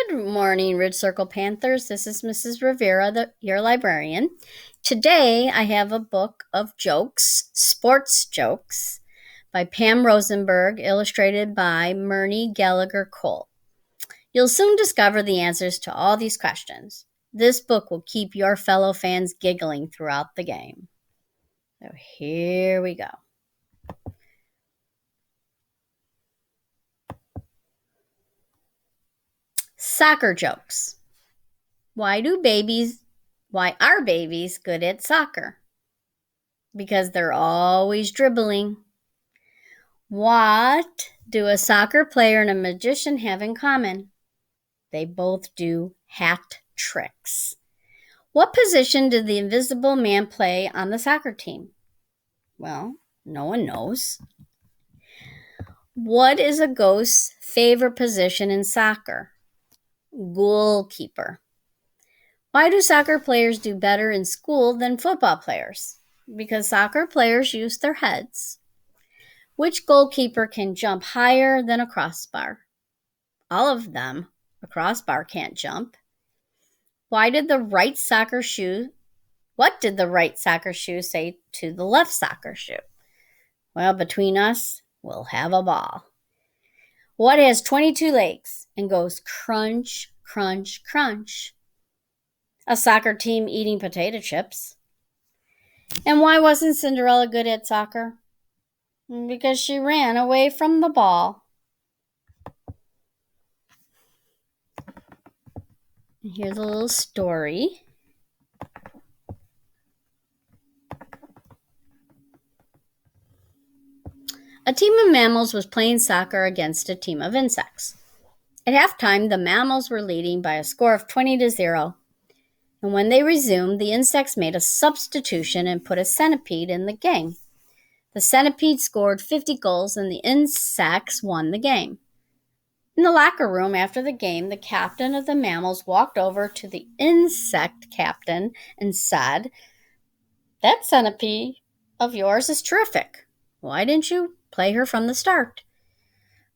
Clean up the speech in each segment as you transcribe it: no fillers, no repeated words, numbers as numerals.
Good morning, Ridge Circle Panthers. This is Mrs. Rivera, your librarian. Today I have a book of jokes, sports jokes, by Pam Rosenberg, illustrated by Myrnie Gallagher Cole. You'll soon discover the answers to all these questions. This book will keep your fellow fans giggling throughout the game. So here we go. Soccer jokes. Why are babies good at soccer? Because they're always dribbling. What do a soccer player and a magician have in common? They both do hat tricks. What position did the invisible man play on the soccer team? Well, no one knows. What is a ghost's favorite position in soccer? Goalkeeper. Why do soccer players do better in school than football players? Because soccer players use their heads. Which goalkeeper can jump higher than a crossbar? All of them. A crossbar can't jump. What did the right soccer shoe say to the left soccer shoe? Well, between us, we'll have a ball. What has 22 legs and goes crunch, crunch, crunch? A soccer team eating potato chips. And why wasn't Cinderella good at soccer? Because she ran away from the ball. And here's a little story. A team of mammals was playing soccer against a team of insects. At halftime, the mammals were leading by a score of 20-0. And when they resumed, the insects made a substitution and put a centipede in the game. The centipede scored 50 goals and the insects won the game. In the locker room after the game, the captain of the mammals walked over to the insect captain and said, "That centipede of yours is terrific. Why didn't you play her from the start?"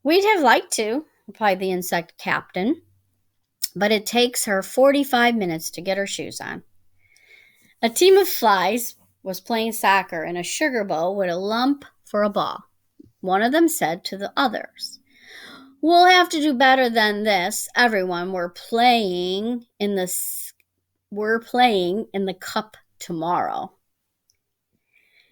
"We'd have liked to," replied the insect captain, "but it takes her 45 minutes to get her shoes on." A team of flies was playing soccer in a sugar bowl with a lump for a ball. One of them said to the others, "We'll have to do better than this, everyone. We're playing in the cup tomorrow."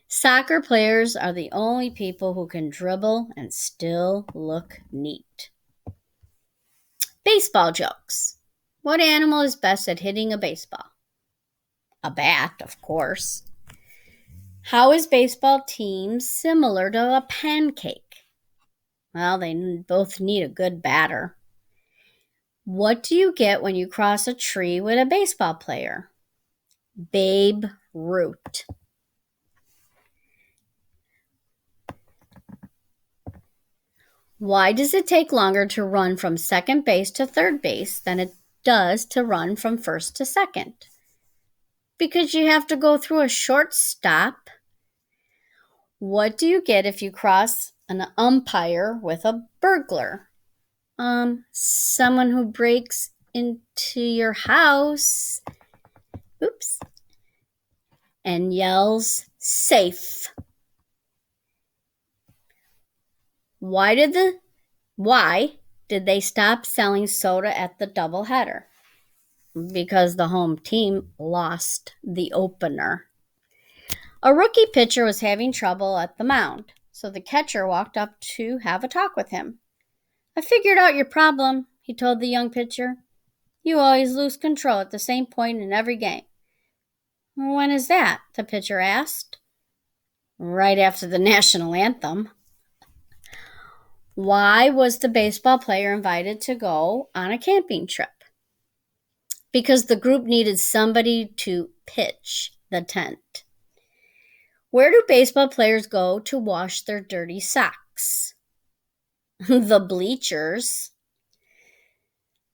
Soccer players are the only people who can dribble and still look neat. Baseball jokes. What animal is best at hitting a baseball? A bat, of course. How is baseball team similar to a pancake? Well, they both need a good batter. What do you get when you cross a tree with a baseball player? Babe Ruth. Why does it take longer to run from second base to third base than it does to run from first to second? Because you have to go through a short stop. What do you get if you cross an umpire with a burglar? Someone who breaks into your house. Oops. And yells, "Safe." Why did they stop selling soda at the doubleheader? Because the home team lost the opener. A rookie pitcher was having trouble at the mound, so the catcher walked up to have a talk with him. "I figured out your problem," he told the young pitcher. "You always lose control at the same point in every game." "When is that?" the pitcher asked. "Right after the national anthem." Why was the baseball player invited to go on a camping trip? Because the group needed somebody to pitch the tent. Where do baseball players go to wash their dirty socks? The bleachers.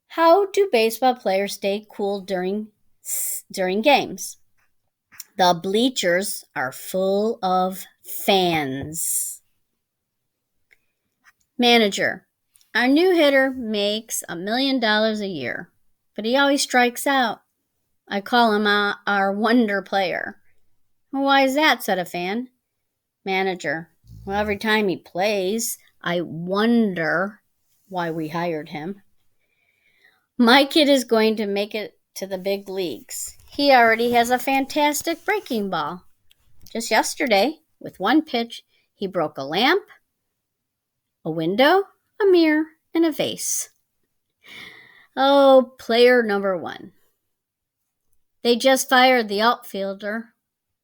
How do baseball players stay cool during games? The bleachers are full of fans. Manager. Our new hitter makes $1 million a year, but he always strikes out. I call him our wonder player. Why is that? Said a fan. Manager. Well, every time he plays, I wonder why we hired him. My kid is going to make it to the big leagues. He already has a fantastic breaking ball. Just yesterday, with one pitch, he broke a lamp, a window, a mirror, and a vase. Oh, player number 1. They just fired the outfielder.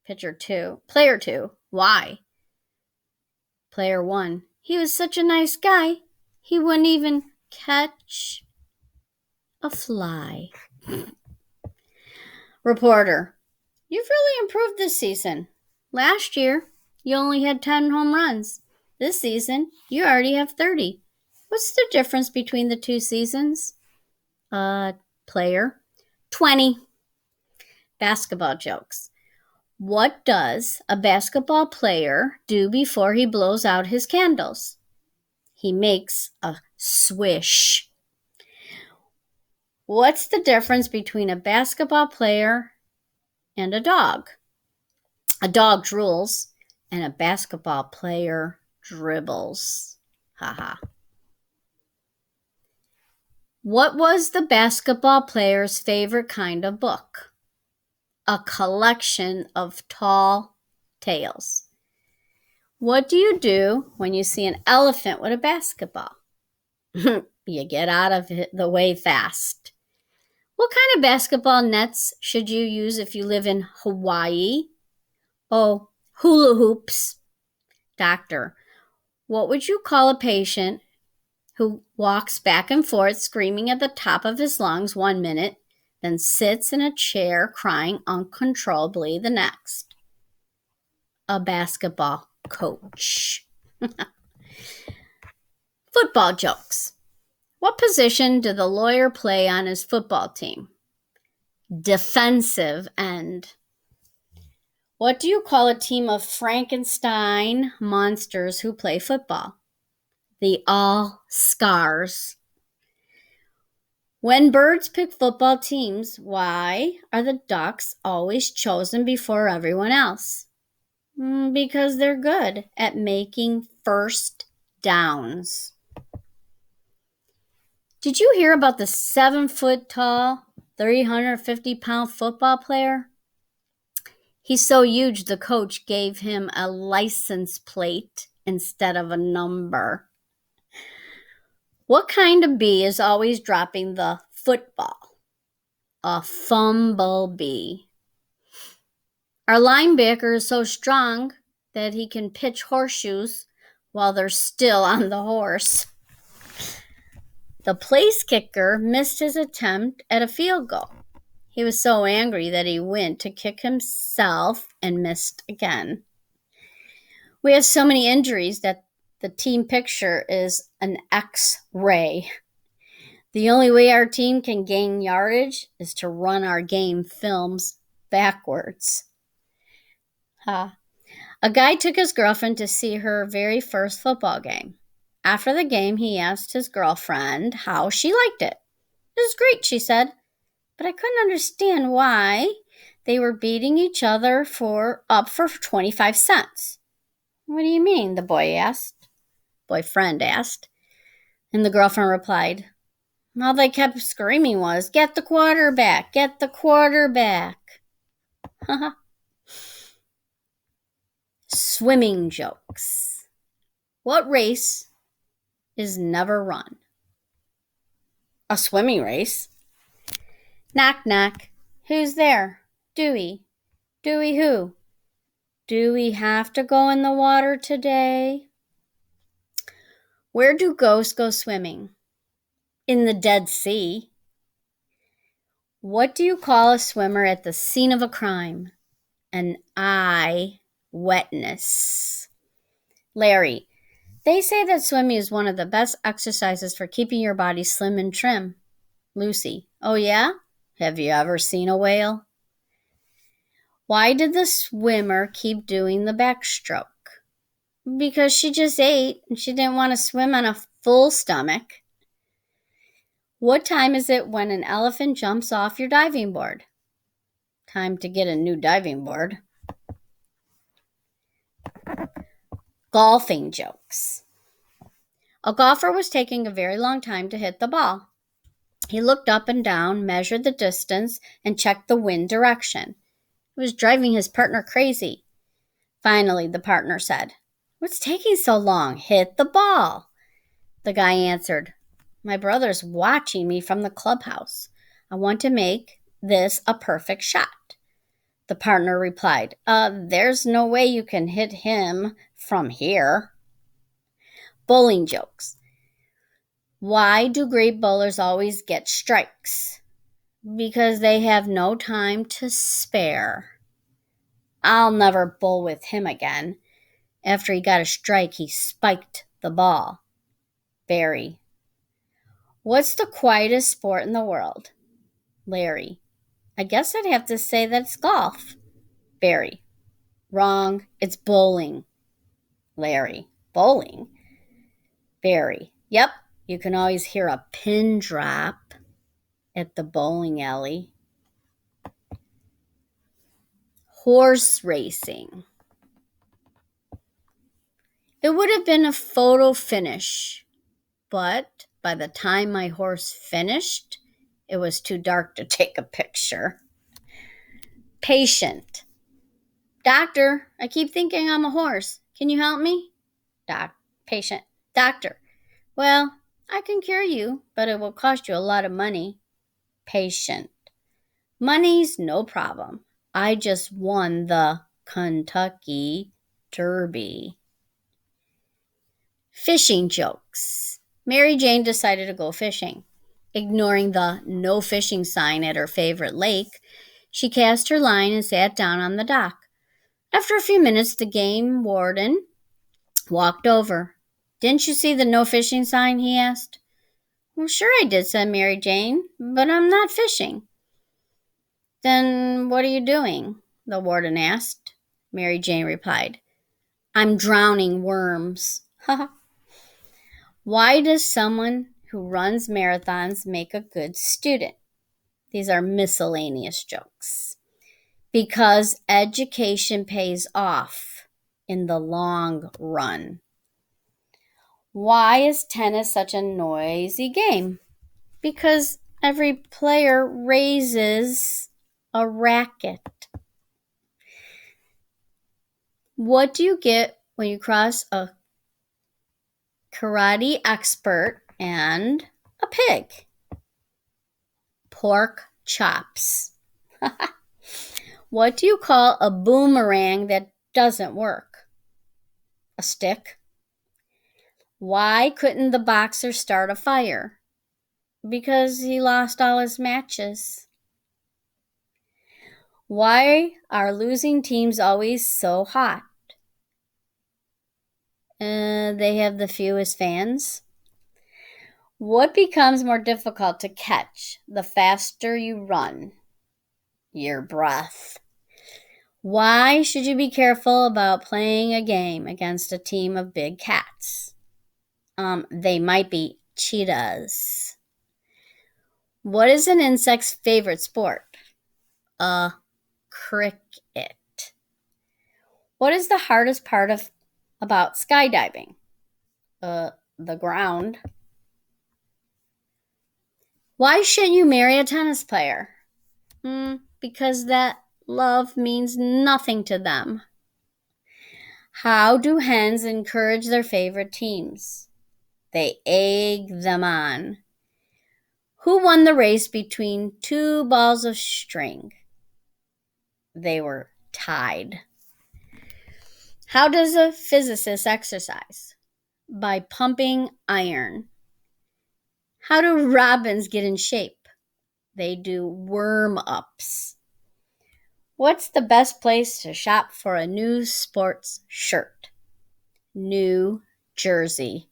Player 2. Why? Player 1. He was such a nice guy. He wouldn't even catch a fly. Reporter. You've really improved this season. Last year, you only had 10 home runs. This season, you already have 30. What's the difference between the 2 seasons? Player. 20. Basketball jokes. What does a basketball player do before he blows out his candles? He makes a swish. What's the difference between a basketball player and a dog? A dog drools and a basketball player dribbles. Haha. What was the basketball player's favorite kind of book? A collection of tall tales. What do you do when you see an elephant with a basketball? You get out of the way fast. What kind of basketball nets should you use if you live in Hawaii? Oh, hula hoops. Doctor, what would you call a patient who walks back and forth screaming at the top of his lungs 1 minute, then sits in a chair crying uncontrollably the next? A basketball coach. Football jokes. What position did the lawyer play on his football team? Defensive end. What do you call a team of Frankenstein monsters who play football? The All-Scars. When birds pick football teams, why are the ducks always chosen before everyone else? Because they're good at making first downs. Did you hear about the 7-foot-tall, 350-pound football player? He's so huge the coach gave him a license plate instead of a number. What kind of bee is always dropping the football? A fumblebee. Our linebacker is so strong that he can pitch horseshoes while they're still on the horse. The place kicker missed his attempt at a field goal. He was so angry that he went to kick himself and missed again. We have so many injuries that the team picture is an X-ray. The only way our team can gain yardage is to run our game films backwards. A guy took his girlfriend to see her very first football game. After the game, he asked his girlfriend how she liked it. It was great, she said, but I couldn't understand why they were beating each other up for 25 cents. What do you mean? The boyfriend asked. And the girlfriend replied, all they kept screaming was, get the quarterback, get the quarterback. Swimming jokes. What race is never run? A swimming race. Knock, knock. Who's there? Dewey. Dewey who? Do we have to go in the water today? Where do ghosts go swimming? In the Dead Sea. What do you call a swimmer at the scene of a crime? An eyewitness. Larry, they say that swimming is one of the best exercises for keeping your body slim and trim. Lucy, oh yeah? Have you ever seen a whale? Why did the swimmer keep doing the backstroke? Because she just ate and she didn't want to swim on a full stomach. What time is it when an elephant jumps off your diving board? Time to get a new diving board. Golfing jokes. A golfer was taking a very long time to hit the ball. He looked up and down, measured the distance, and checked the wind direction. It was driving his partner crazy. Finally, the partner said, "What's taking so long? Hit the ball." The guy answered, "My brother's watching me from the clubhouse. I want to make this a perfect shot." The partner replied, "There's no way you can hit him from here." Bowling jokes. Why do great bowlers always get strikes? Because they have no time to spare. I'll never bowl with him again. After he got a strike, he spiked the ball. Barry. What's the quietest sport in the world? Larry. I guess I'd have to say that it's golf. Barry. Wrong. It's bowling. Larry. Bowling? Barry. Yep. You can always hear a pin drop at the bowling alley. Horse racing. It would have been a photo finish, but by the time my horse finished, it was too dark to take a picture. Patient. Doctor, I keep thinking I'm a horse. Can you help me? Patient. Doctor. Well, I can cure you, but it will cost you a lot of money. Patient. Money's no problem. I just won the Kentucky Derby. Fishing jokes. Mary Jane decided to go fishing. Ignoring the no fishing sign at her favorite lake, she cast her line and sat down on the dock. After a few minutes, the game warden walked over. "Didn't you see the no fishing sign?" he asked. "Well, sure I did," said Mary Jane, "but I'm not fishing." "Then what are you doing?" the warden asked. Mary Jane replied, "I'm drowning worms." Why does someone who runs marathons make a good student? These are miscellaneous jokes. Because education pays off in the long run. Why is tennis such a noisy game? Because every player raises a racket. What do you get when you cross a karate expert and a pig? Pork chops. What do you call a boomerang that doesn't work? A stick. Why couldn't the boxer start a fire? Because he lost all his matches. Why are losing teams always so hot? They have the fewest fans. What becomes more difficult to catch the faster you run? Your breath. Why should you be careful about playing a game against a team of big cats? They might be cheetahs. What is an insect's favorite sport? A cricket. What is the hardest part about skydiving? The ground. Why shouldn't you marry a tennis player? Because that love means nothing to them. How do hens encourage their favorite teams? They egg them on. Who won the race between two balls of string? They were tied. How does a physicist exercise? By pumping iron. How do robins get in shape? They do worm-ups. What's the best place to shop for a new sports shirt? New Jersey.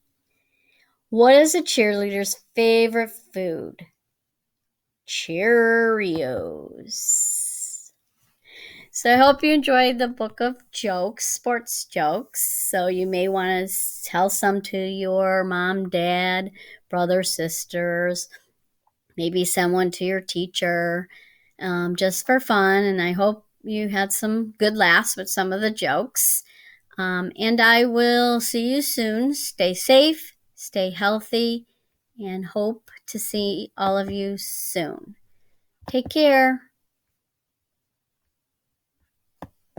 What is a cheerleader's favorite food? Cheerios. So I hope you enjoyed the book of jokes, sports jokes. So you may want to tell some to your mom, dad, brothers, sisters. Maybe send one to your teacher just for fun. And I hope you had some good laughs with some of the jokes. And I will see you soon. Stay safe, stay healthy, and hope to see all of you soon. Take care.